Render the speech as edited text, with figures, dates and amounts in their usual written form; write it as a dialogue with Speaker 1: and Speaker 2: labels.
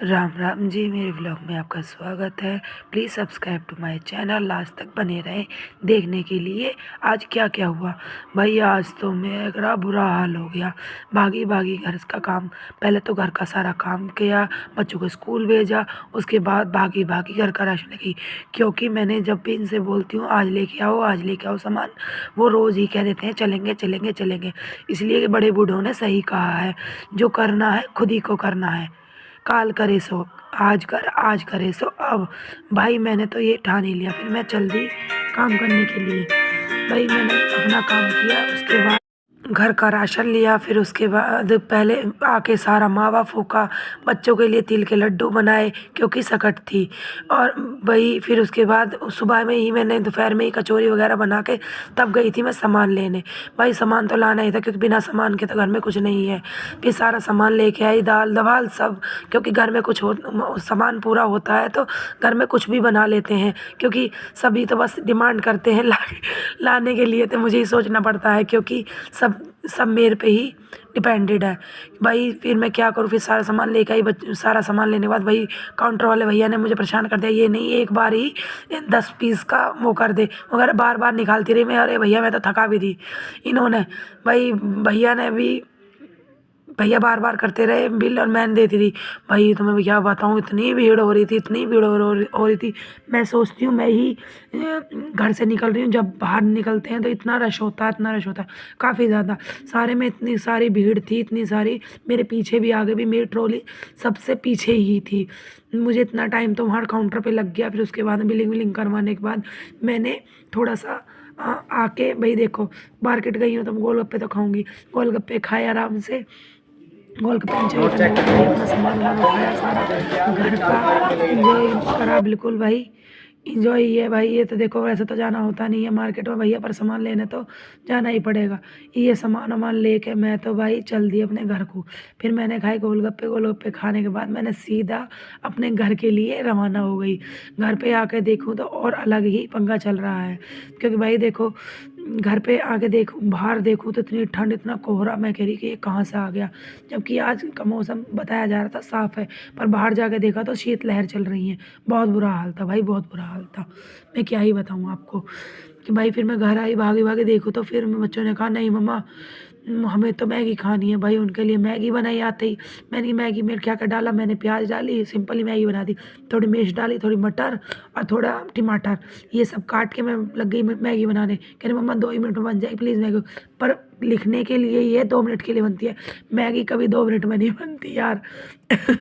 Speaker 1: राम राम जी, मेरे व्लॉग में आपका स्वागत है। Please subscribe to my channel, last तक बने रहें देखने के लिए। आज क्या क्या हुआ भाई, आज तो मेरा बुरा हाल हो गया। भागी भागी घर का काम, पहले तो घर का सारा काम किया, बच्चों को स्कूल भेजा, उसके बाद भागी भागी घर का राशन की। क्योंकि मैंने जब भी इनसे बोलती हूँ आज लेके आओ आज लेके आओ सामान, वो रोज़ ही कह देते हैं चलेंगे चलेंगे चलेंगे। इसलिए बड़े बूढ़ों ने सही कहा है, जो करना है खुद ही को करना है। काल करे सो आज करे सो अब। भाई मैंने तो ये ठान ही लिया, फिर मैं चल दी काम करने के लिए। भाई मैंने अपना काम किया, उसके बाद घर का राशन लिया, फिर उसके बाद पहले आके सारा मावा फूका, बच्चों के लिए तिल के लड्डू बनाए क्योंकि सकट थी। और भाई फिर उसके बाद सुबह में ही मैंने दोपहर में ही कचौरी वगैरह बना के तब गई थी मैं सामान लेने। भाई सामान तो लाना ही था क्योंकि बिना सामान के तो घर में कुछ नहीं है। फिर सारा सामान लेके आई, दाल दवाल सब, क्योंकि घर में कुछ हो सामान पूरा होता है तो घर में कुछ भी बना लेते हैं। क्योंकि सभी तो बस डिमांड करते हैं लाने के लिए, तो मुझे ही सोचना पड़ता है क्योंकि सब सब मेरे पे ही डिपेंडेड है। भाई फिर मैं क्या करूँ, फिर सारा सामान लेके आई। सारा सामान लेने के बाद भाई काउंटर वाले भैया ने मुझे परेशान कर दिया, ये नहीं एक बार ही 10 पीस का वो कर दे मगर बार बार निकालती रही मैं। अरे भैया मैं तो थका भी थी। इन्होंने भाई भैया ने भी भैया बार बार करते रहे बिल और मैंने देती रही। भाई तो मैं क्या बताऊँ, इतनी भीड़ हो रही थी, इतनी भीड़ हो रही थी। मैं सोचती हूँ मैं ही घर से निकल रही हूँ, जब बाहर निकलते हैं तो इतना रश होता है, इतना रश होता है काफ़ी ज़्यादा। सारे में इतनी सारी भीड़ थी, इतनी सारी, मेरे पीछे भी आगे भी मेरी ट्रॉली सबसे पीछे ही थी। मुझे इतना टाइम तो वहाँ काउंटर पे लग गया। फिर उसके बाद बिलिंग विलिंग करवाने के बाद मैंने थोड़ा सा आके भाई देखो मार्केट गई हूँ तो गोलगप्पे तो खाऊंगी। गोलगप्पे खाए आराम से, गोलगप्पे एंजॉय करने के बाद भाई अपना सामान वामान उठाया, सारा घर का इंजॉय करा बिल्कुल भाई। इंजॉय ही है भाई, ये तो देखो वैसे तो जाना होता नहीं है मार्केट में भैया, पर सामान लेने तो जाना ही पड़ेगा। ये सामान वामान लेके मैं तो भाई चल दी अपने घर को। फिर मैंने खाए गोलगप्पे, गोलगप्पे खाने के बाद मैंने सीधा अपने घर के लिए रवाना हो गई। घर पे आके देखूँ तो और अलग ही पंगा चल रहा है। क्योंकि भाई देखो घर पे आके देखूँ, बाहर देखूँ तो इतनी ठंड, इतना कोहरा, मैं कह रही कि ये कहाँ से आ गया। जबकि आज का मौसम बताया जा रहा था साफ़ है, पर बाहर जाके देखा तो शीतलहर चल रही है। बहुत बुरा हाल था भाई, बहुत बुरा हाल था। मैं क्या ही बताऊँ आपको कि भाई फिर मैं घर आई, भागे भागे देखूँ तो फिर बच्चों ने कहा नहीं मम्मा हमें तो मैगी खानी है। भाई उनके लिए मैगी बनाई आते ही। मैंने मैगी में क्या क्या डाला, मैंने प्याज डाली, सिंपल ही मैगी बना दी। थोड़ी मिर्च डाली, थोड़ी मटर और थोड़ा टमाटर, ये सब काट के मैं लग गई मैगी बनाने। कह रही मम्मा 2 ही मिनट में बन जाएगी प्लीज़ मैगी। पर लिखने के लिए ये 2 मिनट के लिए बनती है, मैगी कभी 2 मिनट में नहीं बनती यार।